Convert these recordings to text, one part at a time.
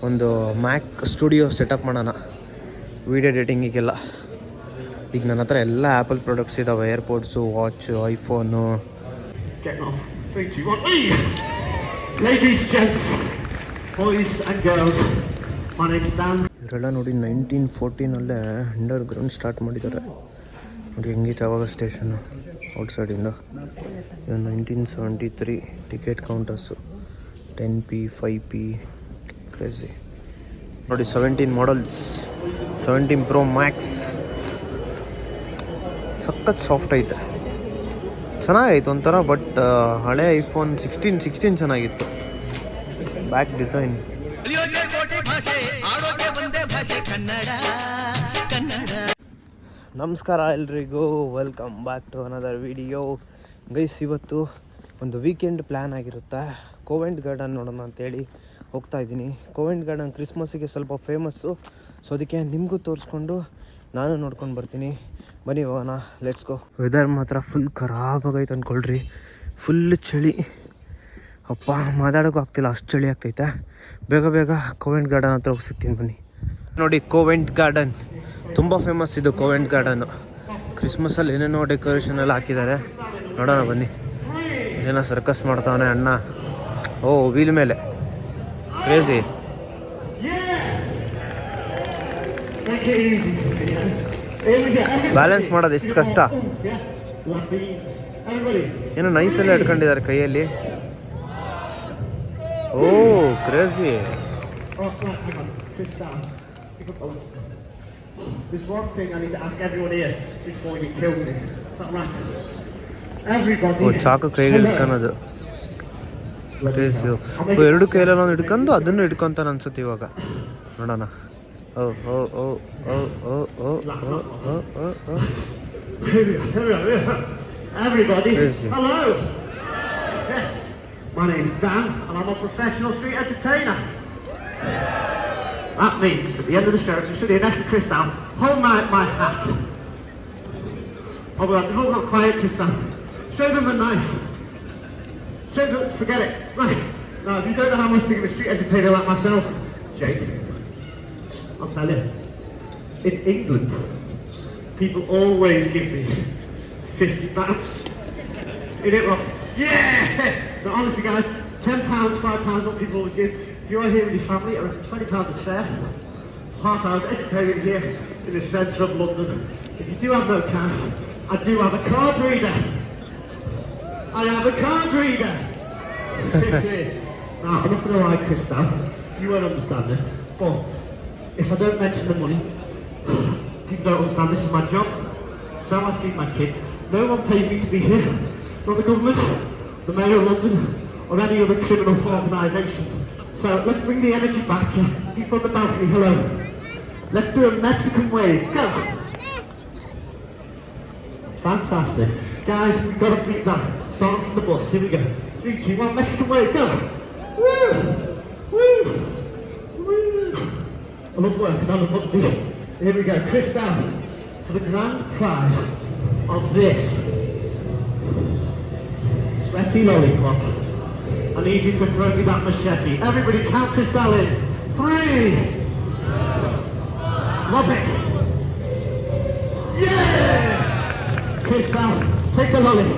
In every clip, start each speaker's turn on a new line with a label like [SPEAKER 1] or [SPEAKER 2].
[SPEAKER 1] ಒಂದು ಮ್ಯಾಕ್ studio setup ಮಾಡೋಣ video ಎಡಿಟಿಂಗಿಗೆಲ್ಲ. ಈಗ ನನ್ನ ಹತ್ರ ಎಲ್ಲ ಆ್ಯಪಲ್ ಪ್ರಾಡಕ್ಟ್ಸ್ ಇದ್ದಾವೆ, ಏರ್ಪೋಡ್ಸು, ವಾಚು, ಐಫೋನು. ಇವರೆಲ್ಲ ನೋಡಿ 1914 ಅಂಡರ್ ಗ್ರೌಂಡ್ ಸ್ಟಾರ್ಟ್ ಮಾಡಿದ್ದಾರೆ ನೋಡಿ. ಹೆಂಗಿತ್ತು ಅವಾಗ ಸ್ಟೇಷನ್ನು ಔಟ್ಸೈಡಿಂದ. 1973 ticket counters 10p 5p crazy ನೋಡಿ. 17 ಮಾಡಲ್ಸ್, 17 Pro Max ಸಖತ್ ಸಾಫ್ಟ್ ಐತೆ, ಚೆನ್ನಾಗೈತೆ ಒಂಥರ. ಬಟ್ ಹಳೆ ಐಫೋನ್ 16 ಚೆನ್ನಾಗಿತ್ತು. Back design. ನಮಸ್ಕಾರ ಎಲ್ರಿಗೂ, welcome back to another video. Guys, ಇವತ್ತು ಒಂದು ವೀಕೆಂಡ್ ಪ್ಲ್ಯಾನ್ ಆಗಿರುತ್ತೆ. ಕೋವೆಂಟ್ ಗಾರ್ಡನ್ ನೋಡೋಣ ಅಂತೇಳಿ ಹೋಗ್ತಾ ಇದ್ದೀನಿ. ಕೋವೆಂಟ್ ಗಾರ್ಡನ್ ಕ್ರಿಸ್ಮಸ್ಸಿಗೆ ಸ್ವಲ್ಪ ಫೇಮಸ್ಸು, ಸೊ ಅದಕ್ಕೆ ನಿಮಗೂ ತೋರಿಸ್ಕೊಂಡು ನಾನು ನೋಡ್ಕೊಂಡು ಬರ್ತೀನಿ. ಬನ್ನಿ ಹೋಗೋಣ, ಲೆಟ್ಸ್ ಗೋ. ವೆದರ್ ಮಾತ್ರ ಫುಲ್ ಖರಾಬಾಗೈತೆ ಅಂದ್ಕೊಳ್ರಿ. ಫುಲ್ ಚಳಿ, ಅಪ್ಪ ಮಾತಾಡೋಕ್ಕೂ ಆಗ್ತಿಲ್ಲ, ಅಷ್ಟು ಚಳಿ ಆಗ್ತೈತೆ. ಬೇಗ ಕೋವೆಂಟ್ ಗಾರ್ಡನ್ ಹತ್ರ ಹೋಗಿ ಸಿಗ್ತೀನಿ ಬನ್ನಿ. ನೋಡಿ, ಕೋವೆಂಟ್ ಗಾರ್ಡನ್ ತುಂಬ ಫೇಮಸ್ ಇದು. ಕೋವೆಂಟ್ ಗಾರ್ಡನ್ನು ಕ್ರಿಸ್ಮಸಲ್ಲಿ ಏನೇನೋ ಡೆಕೋರೇಷನ್ ಎಲ್ಲ ಹಾಕಿದ್ದಾರೆ. ನೋಡೋಣ ಬನ್ನಿ. ಏನೋ ಸರ್ಕಸ್ ಮಾಡ್ತಾವನೆ ಅಣ್ಣ. ಓ, ವೀಲ್ ಮೇಲೆ ಕ್ರೇಜಿ. ಬ್ಯಾಲೆನ್ಸ್ ಮಾಡೋದು ಎಷ್ಟು ಕಷ್ಟ. ಏನೋ ನೈಫೆಲ್ಲ ಹಿಡ್ಕೊಂಡಿದ್ದಾರೆ ಕೈಯಲ್ಲಿ. ಓ, crazy.
[SPEAKER 2] There's one thing I need to ask everyone here before you kill me. Is that right? Everybody.
[SPEAKER 1] ಚಾಕು ಕೈಗೆ ಹಿಡ್ಕೊಳೋದು ಕ್ರೇಜಿ. ಎರಡು ಕೈಯಲ್ಲ ಹಿಡ್ಕೊಂಡು ಅದನ್ನು ಹಿಡ್ಕೊಂತಾನೆ ಅನ್ಸುತ್ತೆ ಇವಾಗ. ನೋಡೋಣ. ಓ ಓ ಓ ಓ ಓ ಓ ಓ ಓ ಓ.
[SPEAKER 2] Everybody. Hello. Yes. My name's Dan and I'm a professional street entertainer. That means at the end of the show, you sit here next to Tristan, hold my hat. Oh, well, they've all got quiet, Tristan. Show them a knife. Show them, forget it. Right. Now, if you don't know how much big of a street entertainer like myself, Jake, I'll tell you. In England, people always give me £50. Isn't it, Rob? Yeah! So honestly, guys, £10, £5, what people always give. If you are here with your family, I reckon £20 is fair. Half hour's entertainment here in the centre of London. If you do have no cash, I do have a card reader. I have a card reader. Now, I'm not going to lie, Christoph, you won't understand this, but if I don't mention the money, people don't understand this is my job. So I feed my kids. No one pays me to be here. Not the government, the Mayor of London, or any other criminal organisation. So let's bring the energy back. People on the balcony, hello. Let's do a Mexican wave. Go! Fantastic. Guys, we've got to beat that. Starting from the bus. Here we go. 3, 2, 1, Mexican wave, go! Woo! Woo! Woo! I love working on the button. Here we go. Chris down for the grand prize of this sweaty lollipop. I need you to throw me that machete. Everybody count Crystal in. 3. Lob it. Yeah! Crystal, take the lolly.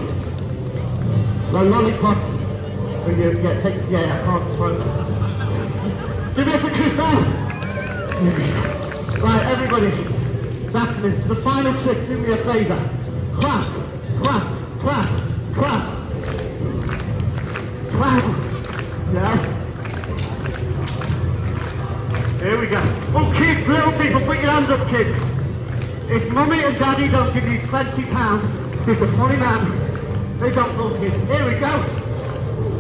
[SPEAKER 2] The lollipop. Yeah, I can't throw it. Give it up for Crystal. Right, everybody. That's me. The final trick, do me a favour. Clap, clap, clap, clap. Wow. Yeah. Here we go. Oh, kids, little people, put your hands up, kids. If mummy and daddy don't give you £20, it's a funny man. They don't love kids. Here we go.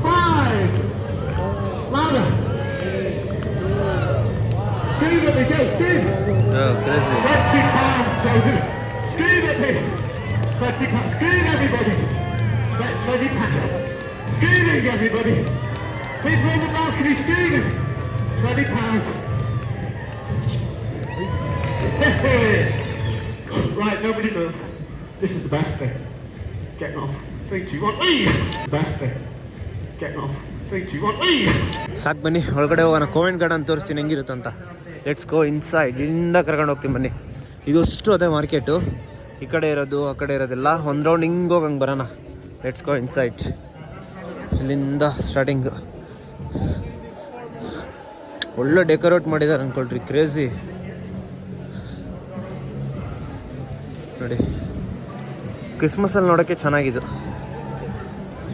[SPEAKER 2] 5. Louder. Scream at me, Joe. Scream.
[SPEAKER 1] Oh, crazy.
[SPEAKER 2] £20, David. Scream at me. £20. Scream, everybody. £20. Screaming, everybody! People on the balcony screaming! £20. Right, nobody move. This is the best bit. Getting off. 3, 2, 1. The best bit. Getting off. 3, 2, 1, lead!
[SPEAKER 1] ಸಾಕು ಬನ್ನಿ ಒಳಗಡೆ ಹೋಗೋಣ. ಕೋವಿಂಟ್ garden ತೋರಿಸ್ತೀನಿ ಹೆಂಗಿರುತ್ತೆ ಅಂತ. Let's go inside. ಇಲ್ಲಿಂದ ಕರ್ಕೊಂಡು ಹೋಗ್ತೀನಿ ಬನ್ನಿ. ಇದು ಅಷ್ಟು ಅದೇ ಮಾರ್ಕೆಟು. ಈ ಕಡೆ ಇರೋದು ಆ ಕಡೆ ಇರೋದೆಲ್ಲ ಒಂದು ರೌಂಡ್ ಹಿಂಗೆ ಹೋಗಂಗೆ ಬರೋಣ. Let's go inside. ಇಲ್ಲಿಂದ ಸ್ಟಾರ್ಟಿಂಗ್. ಒಳ್ಳೆ ಡೆಕೋರೇಟ್ ಮಾಡಿದ್ದಾರೆ ಅಂದ್ಕೊಳ್ರಿ, ಕ್ರೇಜಿ ನೋಡಿ. ಕ್ರಿಸ್ಮಸಲ್ಲಿ ನೋಡೋಕ್ಕೆ ಚೆನ್ನಾಗಿದ್ದು,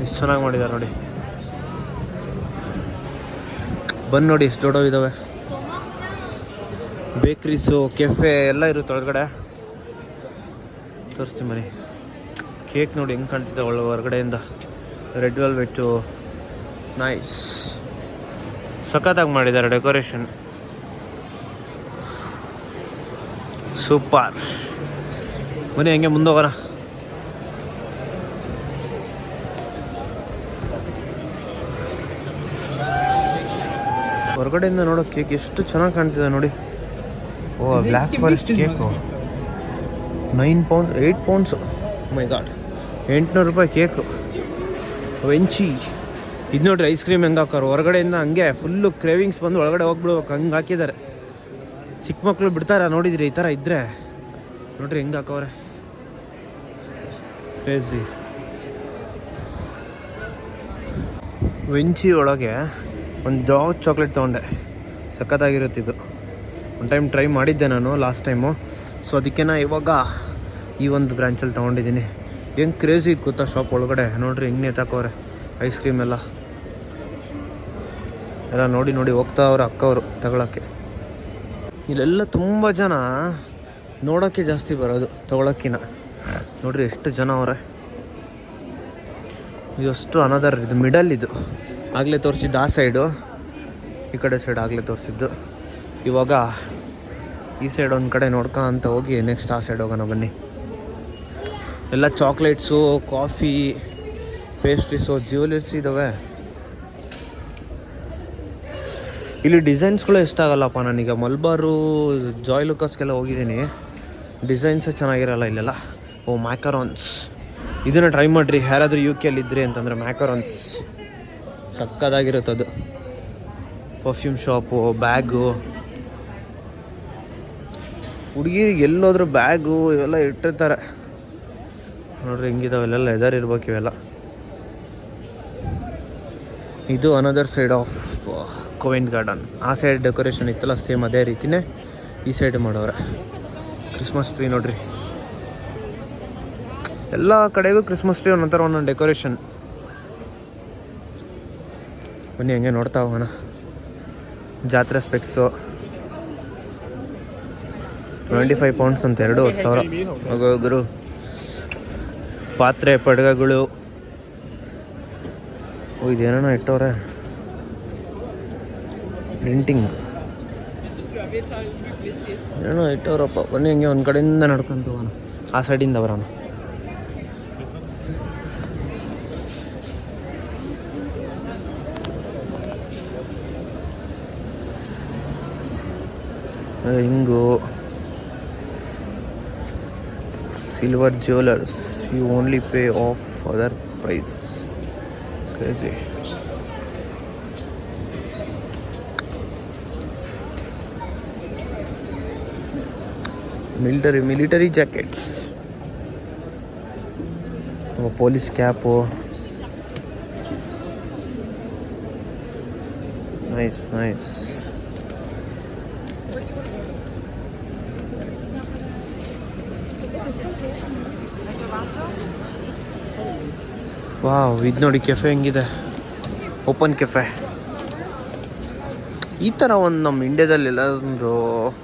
[SPEAKER 1] ಎಷ್ಟು ಚೆನ್ನಾಗಿ ಮಾಡಿದ್ದಾರೆ ನೋಡಿ. ಬಂದು ನೋಡಿ ಎಷ್ಟು ದೊಡ್ಡವಿದ್ದಾವೆ. ಬೇಕ್ರೀಸು, ಕೆಫೆ ಎಲ್ಲ ಇರುತ್ತೆ ಒಳಗಡೆ. ತೋರಿಸ್ತೀನಿ ಬನ್ನಿ. ಕೇಕ್ ನೋಡಿ ಹೆಂಗೆ ಕಾಣ್ತಿದೆ ಹೊರಗಡೆಯಿಂದ. ರೆಡ್ ವೆಲ್ವೆಟ್ಟು, ನೈಸ್, ಸಖತ್ತಾಗಿ ಮಾಡಿದ್ದಾರೆ ಡೆಕೋರೇಷನ್, ಸೂಪರ್. ಬನ್ನಿ ಹಂಗೆ ಮುಂದೆ ಹೋಗೋಣ. ಹೊರಗಡೆಯಿಂದ ನೋಡೋ ಕೇಕ್ ಎಷ್ಟು ಚೆನ್ನಾಗಿ ಕಾಣ್ತಿದೆ ನೋಡಿ. Oh black forest cake 9 pound 8 pounds. My god, 800 ರೂಪಾಯಿ ಕೇಕು. ವೆಂಚಿ ಇದು ನೋಡ್ರಿ, ಐಸ್ ಕ್ರೀಮ್ ಹೆಂಗೆ ಹಾಕೋರು ಹೊರಗಡೆಯಿಂದ. ಹಂಗೆ ಫುಲ್ಲು ಕ್ರೇವಿಂಗ್ಸ್ ಬಂದು ಒಳಗಡೆ ಹೋಗ್ಬಿಡ್ಬೇಕು, ಹಂಗೆ ಹಾಕಿದ್ದಾರೆ. ಚಿಕ್ಕ ಮಕ್ಕಳು ಬಿಡ್ತಾರ ನೋಡಿದ್ರಿ, ಈ ಥರ ಇದ್ದರೆ ನೋಡ್ರಿ ಹೆಂಗೆ ಹಾಕೋರೆ, ಕ್ರೇಜಿ. ವೆಂಚಿ ಒಳಗೆ ಒಂದು ಡಾರ್ಕ್ ಚಾಕ್ಲೇಟ್ ತೊಗೊಂಡೆ, ಸಖತ್ತಾಗಿರುತ್ತಿದ್ದು. ಒಂದು ಟೈಮ್ ಟ್ರೈ ಮಾಡಿದ್ದೆ ನಾನು ಲಾಸ್ಟ್ ಟೈಮು. ಸೊ ಅದಕ್ಕೆ ಇವಾಗ ಈ ಒಂದು ಬ್ರ್ಯಾಂಚಲ್ಲಿ ತೊಗೊಂಡಿದ್ದೀನಿ. ಹೆಂಗೆ ಕ್ರೇಜಿ ಇತ್ತು ಗೊತ್ತಾ ಶಾಪ್ ಒಳಗಡೆ. ನೋಡ್ರಿ ಹೆಂಗೆ ನೇತಾಕೋರೆ ಐಸ್ ಕ್ರೀಮ್ ಎಲ್ಲ ನೋಡಿ ನೋಡಿ ಹೋಗ್ತಾ ಅವ್ರೆ ಅಕ್ಕವರು ತಗೊಳಕ್ಕೆ. ಇಲ್ಲೆಲ್ಲ ತುಂಬ ಜನ ನೋಡೋಕ್ಕೆ ಜಾಸ್ತಿ ಬರೋದು, ತೊಗೊಳಕ್ಕಿನ. ನೋಡ್ರಿ ಎಷ್ಟು ಜನ ಅವರೇ. ಇದಷ್ಟು ಅನದರ್, ಇದು ಮಿಡಲ್. ಇದು ಆಗಲೇ ತೋರಿಸಿದ್ದು ಆ ಸೈಡು, ಈ ಕಡೆ ಸೈಡ್ ಆಗಲೇ ತೋರಿಸಿದ್ದು. ಇವಾಗ ಈ ಸೈಡ್ ಒಂದು ಕಡೆ ನೋಡ್ಕೊಂತ ಹೋಗಿ ನೆಕ್ಸ್ಟ್ ಆ ಸೈಡ್ ಹೋಗೋಣ ಬನ್ನಿ. ಎಲ್ಲ ಚಾಕ್ಲೇಟ್ಸು, ಕಾಫಿ, ಪೇಸ್ಟ್ರೀಸು, ಜ್ಯುವೆಲರ್ಸ್ ಇದ್ದಾವೆ. ಇಲ್ಲಿ ಡಿಸೈನ್ಸ್ಗಳು ಇಷ್ಟಾಗಲ್ಲಪ್ಪ ನನಗೆ. ಮಲ್ಬಾರು, ಜಾಯ್ ಲುಕಾಸ್ಗೆಲ್ಲ ಹೋಗಿದ್ದೀನಿ, ಡಿಸೈನ್ಸೇ ಚೆನ್ನಾಗಿರಲ್ಲ ಇಲ್ಲೆಲ್ಲ. ಓ ಮ್ಯಾಕರಾನ್ಸ್, ಇದನ್ನು ಟ್ರೈ ಮಾಡಿರಿ ಯಾರಾದರೂ UK ಇದ್ರಿ ಅಂತಂದರೆ. ಮ್ಯಾಕರಾನ್ಸ್ ಸಕ್ಕದಾಗಿರುತ್ತೆ ಅದು. ಪರ್ಫ್ಯೂಮ್ ಶಾಪು, ಬ್ಯಾಗು, ಹುಡುಗಿರಿಗೆ ಎಲ್ಲೋದ್ರೂ ಬ್ಯಾಗು ಇವೆಲ್ಲ ಇಟ್ಟಿರ್ತಾರೆ ನೋಡ್ರಿ ಹೆಂಗಿದಾವೆ. ಇಲ್ಲೆಲ್ಲ ಲೆದರ್ ಇರ್ಬೇಕು ಇವೆಲ್ಲ. ಇದು ಅನದರ್ ಸೈಡ್ ಆಫ್ ಕೋವಿಂಟ್ ಗಾರ್ಡನ್. ಆ ಸೈಡ್ ಡೆಕೋರೇಷನ್ ಇತ್ತಲ್ಲ ಸೇಮ್ ಅದೇ ರೀತಿಯೇ ಈ ಸೈಡ್ ಮಾಡೋರೆ. ಕ್ರಿಸ್ಮಸ್ ಟ್ರೀ ನೋಡ್ರಿ, ಎಲ್ಲ ಕಡೆಗೂ ಕ್ರಿಸ್ಮಸ್ ಟ್ರೀ ಒಂದೊಂಥರ ಒಂದೊಂದು ಡೆಕೋರೇಷನ್. ಬನ್ನಿ ಹಂಗೆ ನೋಡ್ತಾ ಹೋಗೋಣ. ಜಾತ್ರೆ ಸ್ಪೆಕ್ಸು 25 ಪೌಂಡ್ಸ್ ಅಂತ 2,000 ಹೋಗೋರು. ಪಾತ್ರೆ, ಪಡ್ಗಗಳು, ಇದೇನೋ ಇಟ್ಟವ್ರೆ, ಪ್ರಿಂಟಿಂಗ್ ಏನೋ ಇಟ್ಟವ್ರಪ್ಪ. ಬನ್ನಿ ಹಂಗೆ ಒಂದು ಕಡೆಯಿಂದ ನಡ್ಕೊಂತ ಹೋಗೋಣ, ಆ ಸೈಡಿಂದ ಬರೋಣ. ಹಿಂಗು silver jewellers, you only pay of other price. Crazy. Military jackets, police cap, nice nice. Wow, ಇದು ನೋಡಿ ಕೆಫೆ ಹೆಂಗಿದೆ, ಓಪನ್ ಕೆಫೆ. ಈ ಥರ ಒಂದು ನಮ್ಮ ಇಂಡಿಯಾದಲ್ಲಿ ಎಲ್ಲಾದ್ರೂ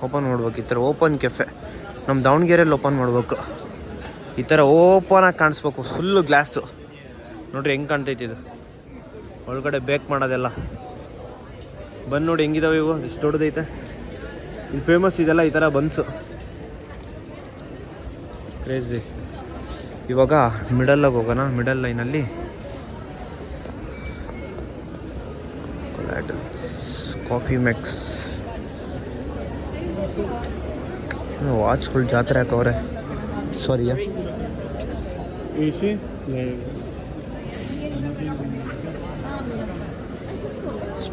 [SPEAKER 1] ಓಪನ್ ಮಾಡ್ಬೇಕು. ಈ ಥರ ಓಪನ್ ಕೆಫೆ ನಮ್ಮ ದಾವಣಗೆರೆಯಲ್ಲಿ ಓಪನ್ ಮಾಡಬೇಕು. ಈ ಥರ ಓಪನಾಗಿ ಕಾಣಿಸ್ಬೇಕು, ಫುಲ್ಲು ಗ್ಲಾಸು. ನೋಡಿರಿ ಹೆಂಗೆ ಕಾಣ್ತೈತಿ ಇದು ಒಳಗಡೆ ಬೇಕ್ ಮಾಡೋದೆಲ್ಲ. ಬಂದು ನೋಡಿ ಹೆಂಗಿದಾವೆ ಇವು, ಎಷ್ಟು ದೊಡ್ಡದೈತೆ. ಇಲ್ಲಿ ಫೇಮಸ್ ಇದೆಲ್ಲ ಈ ಥರ ಬನ್ಸು, ಕ್ರೇಜಿ. ಇವಾಗ ಮಿಡಲ್ಲಾಗಿ ಹೋಗೋಣ. ಮಿಡಲ್ ಲೈನಲ್ಲಿ ಕಾಫಿ ಮೆಕ್ಸ್, ವಾಚ್ಗಳು ಜಾತ್ರೆ ಹಾಕವ್ರೆ. ಸಾರಿಯಾ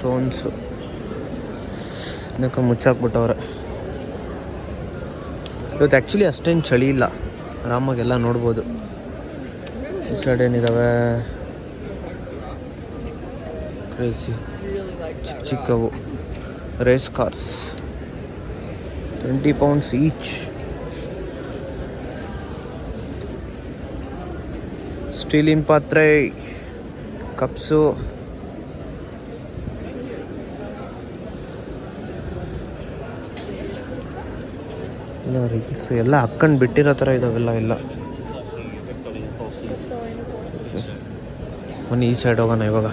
[SPEAKER 1] ಸ್ಟೋನ್ಸು ಇದಕ್ಕೆ ಮುಚ್ಚಾಕ್ಬಿಟ್ಟವ್ರೆ. ಇವತ್ತು ಆ್ಯಕ್ಚುಲಿ ಅಷ್ಟೇನು ಚಳಿ ಇಲ್ಲ, ಆರಾಮಾಗೆಲ್ಲ ನೋಡ್ಬೋದು. ಈ ಸೈಡ್ ಏನಿದ್ದಾವೆ ಕ್ರೇಜಿ ಚಿಕ್ಕ ಚಿಕ್ಕವು ರೇಸ್ ಕಾರ್ಸ್, 20 pounds ಈಚ್. ಸ್ಟೀಲಿನ ಪಾತ್ರೆ, ಕಪ್ಸು, ಇಲ್ಲ ರೀಲ್ಸು ಎಲ್ಲ ಹಾಕ್ಕೊಂಡು ಬಿಟ್ಟಿರೋ ಥರ ಇದಾವೆಲ್ಲ ಇಲ್ಲ. ಬನ್ನಿ ಈ ಸೈಡ್ ಹೋಗೋಣ ಇವಾಗ.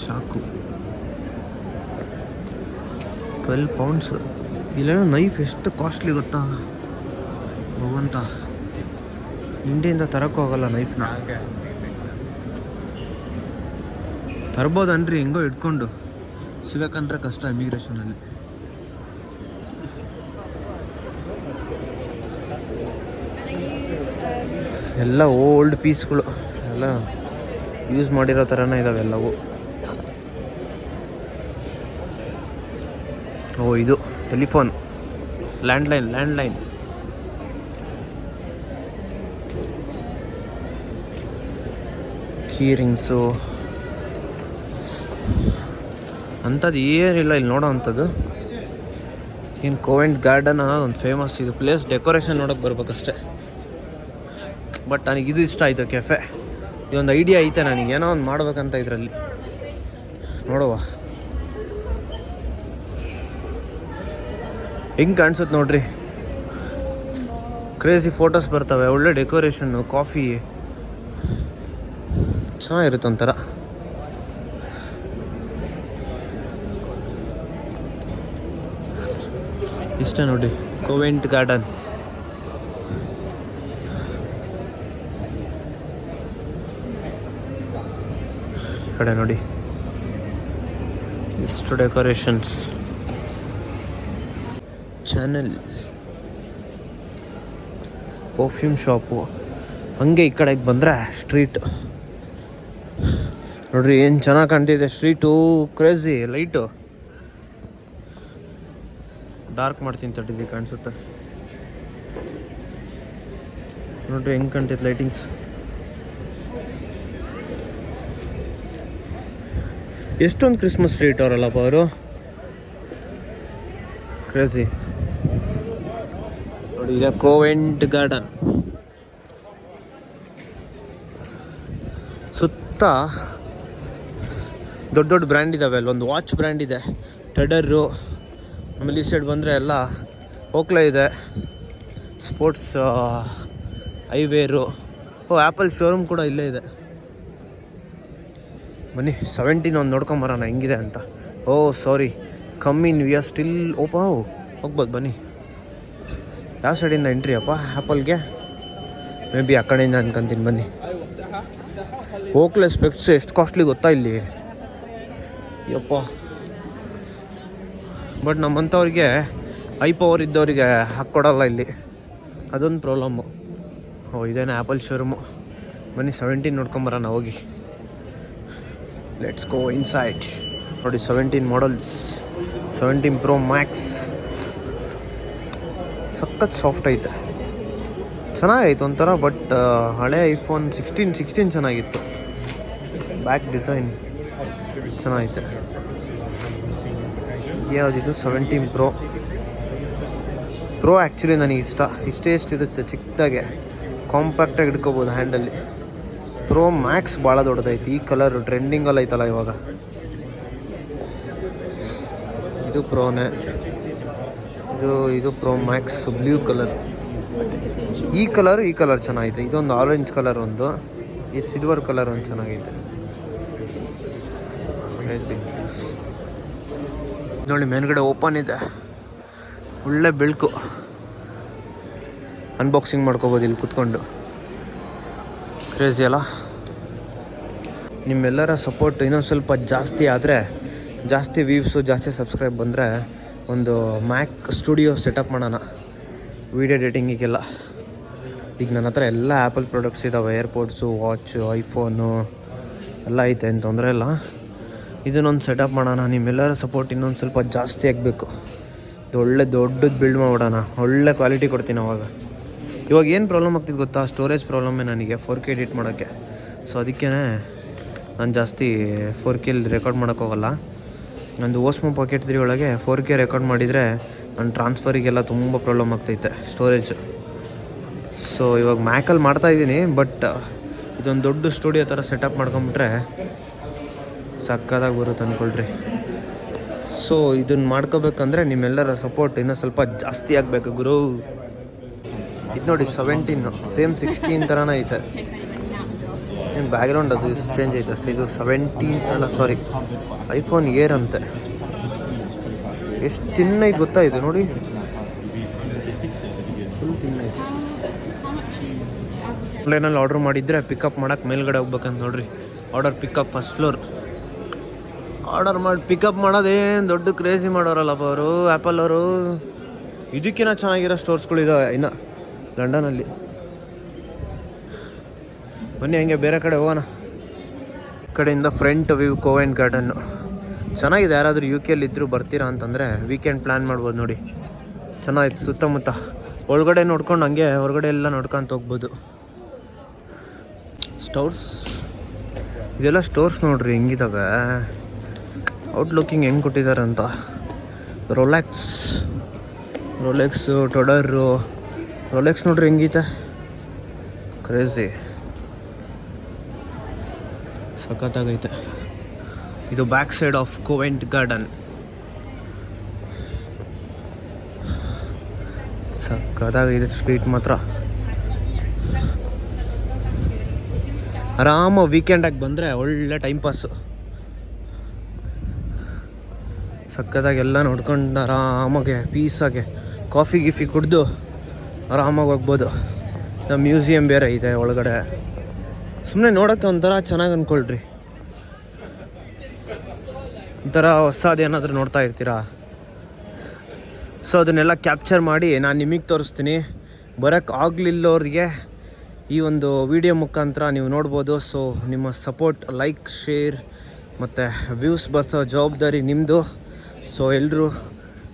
[SPEAKER 1] ಚಾಕು 12 pounds. ಇಲ್ಲೇನೋ ನೈಫ್ ಎಷ್ಟು ಕಾಸ್ಟ್ಲಿ ಗೊತ್ತಾ ಭಗವಂತ. ಇಂಡಿಯಿಂದ ತರಕ್ಕೂ ಹೋಗಲ್ಲ ನೈಫ್ನ. ತರ್ಬೋದನ್ರಿ ಹೆಂಗೋ ಇಟ್ಕೊಂಡು, ಸಿಗಕ್ಕಂಡ್ರೆ ಕಷ್ಟ ಇಮಿಗ್ರೇಷನಲ್ಲಿ. ಎಲ್ಲ ಓಲ್ಡ್ ಪೀಸ್ಗಳು, ಎಲ್ಲ ಯೂಸ್ ಮಾಡಿರೋ ಥರನೇ ಇದ್ದಾವೆ ಎಲ್ಲವೂ. ಓ ಇದು ಟೆಲಿಫೋನ್, ಲ್ಯಾಂಡ್ಲೈನ್. ಕೀ ರಿಂಗ್ಸು ಅಂಥದ್ದು ಏನಿಲ್ಲ ಇಲ್ಲಿ ನೋಡೋ ಅಂಥದ್ದು. ಏನು ಕೋವೆಂಟ್ ಗಾರ್ಡನ್ ಅನ್ನೋದು ಒಂದು ಫೇಮಸ್ ಇದು ಪ್ಲೇಸ್. ಡೆಕೋರೇಷನ್ ನೋಡೋಕೆ ಬರ್ಬೇಕಷ್ಟೆ. ಬಟ್ ನನಗೆ ಇದು ಇಷ್ಟ ಆಯಿತು, ಕೆಫೆ. ಇದೊಂದು ಐಡಿಯಾ ಐತೆ ನನಗೆ, ಏನೋ ಒಂದು ಮಾಡ್ಬೇಕಂತ ಇದರಲ್ಲಿ. ನೋಡುವ ಹೆಂಗೆ ಕಾಣಿಸುತ್ತೆ ನೋಡ್ರಿ. ಕ್ರೇಜಿ ಫೋಟೋಸ್ ಬರ್ತವೆ, ಒಳ್ಳೆ ಡೆಕೋರೇಷನ್ನು, ಕಾಫಿ ಚೆನ್ನಾಗಿರುತ್ತೆ ಒಂಥರ. ಇಷ್ಟ ನೋಡಿ ಕೋವೆಂಟ್ ಗಾರ್ಡನ್. ಈ ಕಡೆ ನೋಡಿ ಇಷ್ಟು ಡೆಕೋರೇಷನ್ಸ್. Channel perfume shop. ಹಂಗೆ ಈ ಕಡೆಗೆ ಬಂದರೆ ಸ್ಟ್ರೀಟ್ ನೋಡ್ರಿ, ಏನು ಚೆನ್ನಾಗಿ ಕಾಣ್ತಿದೆ ಸ್ಟ್ರೀಟು. Crazy light. ಡಾರ್ಕ್ ಮಾಡ್ತೀನಿ ತಟ್ಟಿದ್ವಿ, ಕಾಣಿಸುತ್ತೆ ನೋಡ್ರಿ ಹೆಂಗೆ ಕಾಣ್ತೈತೆ ಲೈಟಿಂಗ್ಸ್. ಎಷ್ಟೊಂದು ಕ್ರಿಸ್ಮಸ್ ಟ್ರೀ ಇಟ್ಟವ್ರಲ್ಲಪ್ಪ ಅವರು, ಕ್ರೇಜಿ. ನೋಡಿ ಇದೆ ಕೋವೆಂಟ್ ಗಾರ್ಡನ್. ಸುತ್ತ ದೊಡ್ಡ ದೊಡ್ಡ ಬ್ರ್ಯಾಂಡ್ ಇದ್ದಾವೆ. ಅಲ್ಲೊಂದು ವಾಚ್ ಬ್ರ್ಯಾಂಡ್ ಇದೆ, ಟೆಡರು. ಆಮೇಲೆ ಈ ಸೈಡ್ ಬಂದರೆ ಎಲ್ಲ ಓಕ್ಲಾ ಇದೆ, ಸ್ಪೋರ್ಟ್ಸ್ ಐವೇರು. ಆ್ಯಪಲ್ ಶೋರೂಮ್ ಕೂಡ ಇಲ್ಲೇ ಇದೆ. ಬನ್ನಿ 17 ಒಂದು ನೋಡ್ಕೊಂಬರೋಣ ಹೆಂಗಿದೆ ಅಂತ. ಸಾರಿ, ಕಮ್ಮಿನ್ ವಿ ಆರ್ ಸ್ಟಿಲ್ ಹೋಗ್ಬೋದು ಬನ್ನಿ. ಯಾವ ಸೈಡಿಂದ ಎಂಟ್ರಿ ಅಪ್ಪ ಆ್ಯಪಲ್ಗೆ? ಮೇ ಬಿ ಆ ಕಡೆಯಿಂದ ಅನ್ಕೊಂತೀನಿ. ಬನ್ನಿ. ಓಕ್ಲೆ ಸ್ಪೆಕ್ಟ್ಸ್ ಎಷ್ಟು ಕಾಸ್ಟ್ಲಿ ಗೊತ್ತಾ ಇಲ್ಲಿ, ಯಪ್ಪ. ಬಟ್ ನಮ್ಮಂಥವ್ರಿಗೆ ಪವರ್ ಇದ್ದವ್ರಿಗೆ ಹಾಕ್ಕೊಡಲ್ಲ ಇಲ್ಲಿ, ಅದೊಂದು ಪ್ರಾಬ್ಲಮ್ಮು. ಇದೇನೇ apple showroom. ಬನ್ನಿ 17 ನೋಡ್ಕೊಂಬರೋಣ ಹೋಗಿ. Let's go inside. ನೋಡಿ 17 ಮಾಡಲ್ಸ್, 17 Pro Max. ಸಖತ್ ಸಾಫ್ಟ್ ಐತೆ, ಚೆನ್ನಾಗೈತೆ ಒಂಥರ. ಬಟ್ ಹಳೆ ಐಫೋನ್ 16 ಚೆನ್ನಾಗಿತ್ತು. ಬ್ಯಾಕ್ ಡಿಸೈನ್ ಚೆನ್ನಾಗೈತೆ. ಯಾವುದಿದು 17 Pro ಆ್ಯಕ್ಚುಲಿ ನನಗಿಷ್ಟ. ಎಷ್ಟಿರುತ್ತೆ ಚಿಕ್ಕದಾಗೆ, ಕಾಂಪ್ಯಾಕ್ಟಾಗಿ ಹಿಡ್ಕೋಬೋದು ಹ್ಯಾಂಡಲ್ಲಿ. Pro Max ಭಾಳ ದೊಡ್ಡದೈತಿ. ಈ ಕಲರ್ ಟ್ರೆಂಡಿಂಗಲ್ಲಿ ಐತಲ್ಲ ಇವಾಗ. ಇದು ಪ್ರೋನೇ, ಇದು Pro Max ಬ್ಲೂ ಕಲರ್. ಈ ಕಲರ್ ಚೆನ್ನಾಗೈತೆ. ಇದೊಂದು ಆರೆಂಜ್ ಕಲರ್ ಒಂದು, ಈ ಸಿಲ್ವರ್ ಕಲರ್ ಒಂದು ಚೆನ್ನಾಗೈತೆ. ನೋಡಿ ಮೇಲ್ಗಡೆ ಓಪನ್ ಇದೆ, ಒಳ್ಳೆ ಬೆಳಕು. ಅನ್ಬಾಕ್ಸಿಂಗ್ ಮಾಡ್ಕೋಬೋದು ಇಲ್ಲಿ ಕೂತ್ಕೊಂಡು. ಕ್ರೇಜಿ ಅಲ್ಲ? ನಿಮ್ಮೆಲ್ಲರ ಸಪೋರ್ಟ್ ಇನ್ನೊಂದು ಸ್ವಲ್ಪ ಜಾಸ್ತಿ ಆದರೆ, ಜಾಸ್ತಿ ವ್ಯೂವ್ಸು, ಜಾಸ್ತಿ ಸಬ್ಸ್ಕ್ರೈಬ್ ಬಂದರೆ ಒಂದು ಮ್ಯಾಕ್ ಸ್ಟುಡಿಯೋ ಸೆಟಪ್ ಮಾಡೋಣ ವೀಡಿಯೋ ಎಡಿಟಿಂಗಿಗೆಲ್ಲ. ಈಗ ನನ್ನ ಹತ್ರ ಎಲ್ಲ ಆ್ಯಪಲ್ ಪ್ರಾಡಕ್ಟ್ಸ್ ಇದ್ದಾವೆ, ಏರ್ಪೋಡ್ಸು, ವಾಚು, ಐಫೋನು ಎಲ್ಲ ಐತೆ, ಏನು ತೊಂದರೆ ಇಲ್ಲ. ಇದನ್ನೊಂದು ಸೆಟಪ್ ಮಾಡೋಣ. ನಿಮ್ಮೆಲ್ಲರ ಸಪೋರ್ಟ್ ಇನ್ನೊಂದು ಸ್ವಲ್ಪ ಜಾಸ್ತಿ ಆಗಬೇಕು. ಒಳ್ಳೆ ದೊಡ್ಡದು ಬಿಲ್ಡ್ ಮಾಡಿಬಿಡೋಣ, ಒಳ್ಳೆ ಕ್ವಾಲಿಟಿ ಕೊಡ್ತೀನಿ ಅವಾಗ. ಇವಾಗ ಏನು ಪ್ರಾಬ್ಲಮ್ ಆಗ್ತಿದೆ ಗೊತ್ತಾ, ಸ್ಟೋರೇಜ್ ಪ್ರಾಬ್ಲಮ್ಮೇ ನನಗೆ 4K ಎಡಿಟ್ ಮಾಡೋಕ್ಕೆ. ಸೊ ಅದಕ್ಕೇ ನಾನು ಜಾಸ್ತಿ 4K ರೆಕಾರ್ಡ್ ಮಾಡೋಕ್ಕೋಗಲ್ಲ. ನಂದು ಓಸ್ಮೋ ಪಾಕೆಟ್ 3 ಒಳಗೆ 4K ರೆಕಾರ್ಡ್ ಮಾಡಿದರೆ ನನ್ನ ಟ್ರಾನ್ಸ್ಫರಿಗೆಲ್ಲ ತುಂಬ ಪ್ರಾಬ್ಲಮ್ ಆಗ್ತೈತೆ ಸ್ಟೋರೇಜ್. ಸೊ ಇವಾಗ ಮ್ಯಾಕಲ್ಲಿ ಮಾಡ್ತಾಯಿದ್ದೀನಿ, ಬಟ್ ಇದೊಂದು ದೊಡ್ಡ ಸ್ಟುಡಿಯೋ ಥರ ಸೆಟಪ್ ಮಾಡ್ಕೊಂಬಿಟ್ರೆ ಸಕ್ಕತ್ತಾಗಿ ಬರುತ್ತೆ ಅಂದ್ಕೊಳ್ರಿ. ಸೊ ಇದನ್ನು ಮಾಡ್ಕೋಬೇಕಂದ್ರೆ ನಿಮ್ಮೆಲ್ಲರ ಸಪೋರ್ಟ್ ಇನ್ನೂ ಸ್ವಲ್ಪ ಜಾಸ್ತಿ ಆಗಬೇಕು ಗುರು. ಇದು ನೋಡಿ 17, ಸೇಮ್ 16 ಥರನೇ ಐತೆ. ಏನು ಬ್ಯಾಕ್ಗ್ರೌಂಡ್ ಅದು ಚೇಂಜ್ ಐತೆ ಅಷ್ಟೇ. ಇದು 17 ಅಲ್ಲ, ಸಾರಿ, ಐಫೋನ್ ಏರ್ ಅಂತೆ. ಎಷ್ಟು ತಿನ್ನೈತೆ ಗೊತ್ತಾ ಇದು, ನೋಡಿ ಫುಲ್ ತಿನ್ನೈತೆ. ಆನ್ಲೈನಲ್ಲಿ ಆರ್ಡ್ರ್ ಮಾಡಿದರೆ ಪಿಕಪ್ ಮಾಡೋಕ್ಕೆ ಮೇಲ್ಗಡೆ ಹೋಗ್ಬೇಕಂತ ನೋಡ್ರಿ. Order pickup first floor. Order ಮಾಡಿ ಪಿಕಪ್ ಮಾಡೋದೇನು ದೊಡ್ಡ ಕ್ರೇಜಿ ಮಾಡೋರಲ್ಲಪ್ಪ ಅವರು, ಆ್ಯಪಲ್ ಅವರು. ಇದಕ್ಕಿಂತ ಚೆನ್ನಾಗಿರೋ ಸ್ಟೋರ್ಸ್ಗಳಿದಾವೆ ಇನ್ನು ಲಂಡನಲ್ಲಿ. ಬನ್ನಿ ಹಂಗೆ ಬೇರೆ ಕಡೆ ಹೋಗೋಣ. ಕಡೆಯಿಂದ ಫ್ರಂಟ್ ವ್ಯೂ ಕೋವೆಂಟ್ ಗಾರ್ಡನ್ನು ಚೆನ್ನಾಗಿದೆ. ಯಾರಾದರೂ UK ಇದ್ದರೂ ಬರ್ತೀರಾ ಅಂತಂದರೆ ವೀಕೆಂಡ್ ಪ್ಲ್ಯಾನ್ ಮಾಡ್ಬೋದು ನೋಡಿ. ಚೆನ್ನಾಗಿತ್ತು ಸುತ್ತಮುತ್ತ. ಒಳಗಡೆ ನೋಡ್ಕೊಂಡು ಹಂಗೆ ಹೊರಗಡೆ ಎಲ್ಲ ನೋಡ್ಕೊಂತ ಹೋಗ್ಬೋದು. ಸ್ಟೋರ್ಸ್, ಇದೆಲ್ಲ ಸ್ಟೋರ್ಸ್ ನೋಡ್ರಿ ಹೆಂಗಿದ್ದಾವೆ, ಔಟ್ಲುಕ್ಕಿಂಗ್ ಹೆಂಗೆ ಕೊಟ್ಟಿದ್ದಾರೆ ಅಂತ. ರೋಲೆಕ್ಸು, ಟೊಡರು. ರೋಲೆಕ್ಸ್ ನೋಡ್ರಿ ಹೆಂಗೈತೆ, ಕ್ರೇಜಿ ಸಖತ್ತಾಗೈತೆ. ಇದು ಬ್ಯಾಕ್ ಸೈಡ್ ಆಫ್ ಕೋವೆಂಟ್ ಗಾರ್ಡನ್. ಸಖತ್ತಾಗಿದೆ ಸ್ಟ್ರೀಟ್ ಮಾತ್ರ. ಆರಾಮ ವೀಕೆಂಡಾಗಿ ಬಂದರೆ ಒಳ್ಳೆ ಟೈಮ್ ಪಾಸು. ಸಖತ್ತಾಗಿ ಎಲ್ಲ ನೋಡ್ಕೊಂಡು ಆರಾಮಾಗೆ ಪೀಸಾಗೆ ಕಾಫಿ ಕುಡಿದು ಆರಾಮಾಗಿ ಹೋಗ್ಬೋದು. ನಮ್ಮ ಮ್ಯೂಸಿಯಂ ಬೇರೆ ಇದೆ ಒಳಗಡೆ. ಸುಮ್ಮನೆ ನೋಡೋಕ್ಕೆ ಒಂಥರ ಚೆನ್ನಾಗಿ ಅಂದ್ಕೊಳ್ರಿ. ಒಂಥರ ಹೊಸದು ಏನಾದರೂ ನೋಡ್ತಾ ಇರ್ತೀರಾ. ಸೊ ಅದನ್ನೆಲ್ಲ ಕ್ಯಾಪ್ಚರ್ ಮಾಡಿ ನಾನು ನಿಮಗೆ ತೋರಿಸ್ತೀನಿ. ಬರೋಕ್ಕೆ ಆಗಲಿಲ್ಲವ್ರಿಗೆ ಈ ಒಂದು ವಿಡಿಯೋ ಮುಖಾಂತರ ನೀವು ನೋಡ್ಬೋದು. ಸೊ ನಿಮ್ಮ ಸಪೋರ್ಟ್, ಲೈಕ್, ಶೇರ್ ಮತ್ತು ವ್ಯೂಸ್ ಬರ್ಸೋ ಜವಾಬ್ದಾರಿ ನಿಮ್ಮದು. ಸೊ ಎಲ್ಲರೂ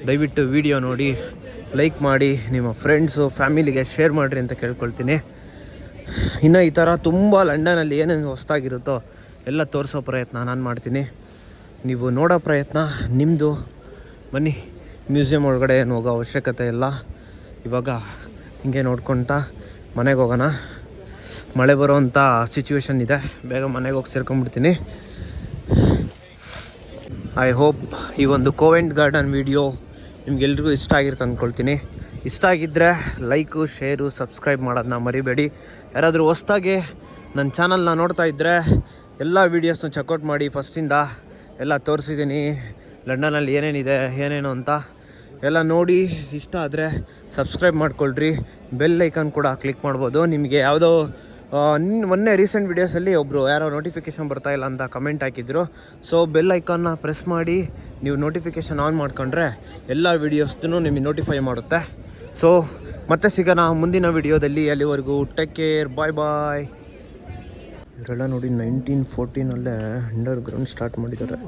[SPEAKER 1] ದಯವಿಟ್ಟು ವಿಡಿಯೋ ನೋಡಿ, ಲೈಕ್ ಮಾಡಿ, ನಿಮ್ಮ ಫ್ರೆಂಡ್ಸು, ಫ್ಯಾಮಿಲಿಗೆ ಶೇರ್ ಮಾಡಿರಿ ಅಂತ ಕೇಳ್ಕೊಳ್ತೀನಿ. ಇನ್ನು ಈ ಥರ ತುಂಬ ಲಂಡನಲ್ಲಿ ಏನೇನು ಹೊಸದಾಗಿರುತ್ತೋ ಎಲ್ಲ ತೋರಿಸೋ ಪ್ರಯತ್ನ ನಾನು ಮಾಡ್ತೀನಿ. ನೀವು ನೋಡೋ ಪ್ರಯತ್ನ ನಿಮ್ಮದು. ಬನ್ನಿ, ಮ್ಯೂಸಿಯಂ ಒಳಗಡೆ ಏನು ಹೋಗೋ ಅವಶ್ಯಕತೆ ಇಲ್ಲ. ಇವಾಗ ಹಿಂಗೆ ನೋಡ್ಕೊಳ್ತಾ ಮನೆಗೆ ಹೋಗೋಣ. ಮಳೆ ಬರೋವಂಥ ಸಿಚುವೇಶನ್ ಇದೆ. ಬೇಗ ಮನೆಗೆ ಹೋಗಿ ಸೇರ್ಕೊಂಡ್ಬಿಡ್ತೀನಿ. ಐ ಹೋಪ್ ಈ ಒಂದು ಕೋವೆಂಟ್ ಗಾರ್ಡನ್ ವಿಡಿಯೋ ನಿಮ್ಗೆಲ್ರಿಗೂ ಇಷ್ಟ ಆಗಿರುತ್ತೆ ಅಂದ್ಕೊಳ್ತೀನಿ. ಇಷ್ಟ ಆಗಿದ್ದರೆ ಲೈಕು, ಶೇರು, ಸಬ್ಸ್ಕ್ರೈಬ್ ಮಾಡೋದನ್ನ ಮರಿಬೇಡಿ. ಯಾರಾದರೂ ಹೊಸ್ದಾಗಿ ನನ್ನ ಚಾನಲ್ನ ನೋಡ್ತಾ ಇದ್ದರೆ ಎಲ್ಲ ವೀಡಿಯೋಸ್ನ ಚೆಕ್ಔಟ್ ಮಾಡಿ. ಫಸ್ಟಿಂದ ಎಲ್ಲ ತೋರಿಸಿದ್ದೀನಿ, ಲಂಡನಲ್ಲಿ ಏನೇನಿದೆ ಏನೇನು ಅಂತ ಎಲ್ಲ ನೋಡಿ. ಇಷ್ಟ ಆದರೆ ಸಬ್ಸ್ಕ್ರೈಬ್ ಮಾಡ್ಕೊಳ್ರಿ. ಬೆಲ್ ಐಕಾನ್ ಕೂಡ ಕ್ಲಿಕ್ ಮಾಡ್ಬೋದು. ನಿಮಗೆ ಯಾವುದೋ ಮೊನ್ನೆ ರೀಸೆಂಟ್ ವೀಡಿಯೋಸಲ್ಲಿ ಒಬ್ಬರು ಯಾರೋ ನೋಟಿಫಿಕೇಷನ್ ಬರ್ತಾಯಿಲ್ಲ ಅಂತ ಕಮೆಂಟ್ ಹಾಕಿದ್ರು. ಸೊ ಬೆಲ್ ಐಕಾನ್ನ ಪ್ರೆಸ್ ಮಾಡಿ ನೀವು ನೋಟಿಫಿಕೇಷನ್ ಆನ್ ಮಾಡ್ಕೊಂಡ್ರೆ ಎಲ್ಲ ವೀಡಿಯೋಸ್ದು ನಿಮಗೆ ನೋಟಿಫೈ ಮಾಡುತ್ತೆ. ಸೊ ಮತ್ತೆ ಸಿಗೋಣ ಮುಂದಿನ ವೀಡಿಯೋದಲ್ಲಿ. ಅಲ್ಲಿವರೆಗೂ ಟೇಕ್ ಕೇರ್, ಬಾಯ್. ಇವರೆಲ್ಲ ನೋಡಿ 1914 ಅಂಡರ್ ಗ್ರೌಂಡ್ ಸ್ಟಾರ್ಟ್ ಮಾಡಿದ್ದಾರೆ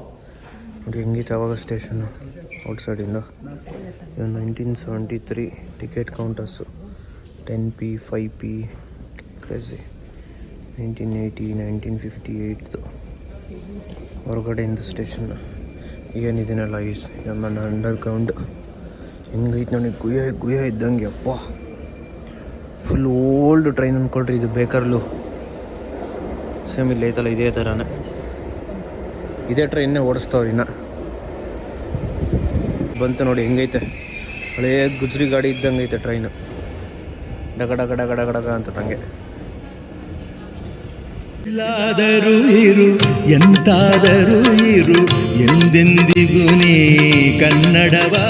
[SPEAKER 1] ನೋಡಿ. ಹೆಂಗಿತ್ತು ಅವಾಗ ಸ್ಟೇಷನ್ನು ಔಟ್ಸೈಡಿಂದ. 1973 ticket counters 10p 5p crazy. 1980 1958 ಹೊರಗಡೆಯಿಂದ ಸ್ಟೇಷನ್. ಏನಿದೆನಲ್ಲ ಈ ನಮ್ಮ ಅಂಡರ್ ಗ್ರೌಂಡ್ ಹೆಂಗೈತೆ ನೋಡಿ, ಗುಯ್ಯ ಇದ್ದಂಗೆ. ಅಪ್ಪ ಫುಲ್ ಓಲ್ಡ್ ಟ್ರೈನ್ ಅಂದ್ಕೊಳ್ರಿ ಇದು. ಬೇಕರ್ಲು ಸೇಮ್ ಇಲ್ಲ ಐತಲ್ಲ, ಇದೇ ಥರನೇ ಇದೇ ಟ್ರೈನ್ನೇ ಓಡಿಸ್ತಾವ್ರಿ. ಇನ್ನು ಬಂತು ನೋಡಿ ಹೆಂಗೈತೆ, ಹಳೇ ಗುಜ್ರಿ ಗಾಡಿ ಇದ್ದಂಗೆ ಐತೆ ಟ್ರೈನು. ಡಗಡ ಅಂತ ತಂಗೆ.
[SPEAKER 3] ಎಲ್ಲಾದರೂ ಇರು, ಎಂತಾದರೂ ಇರು, ಎಂದೆಂದಿಗೂ ನೀ ಕನ್ನಡವಾ.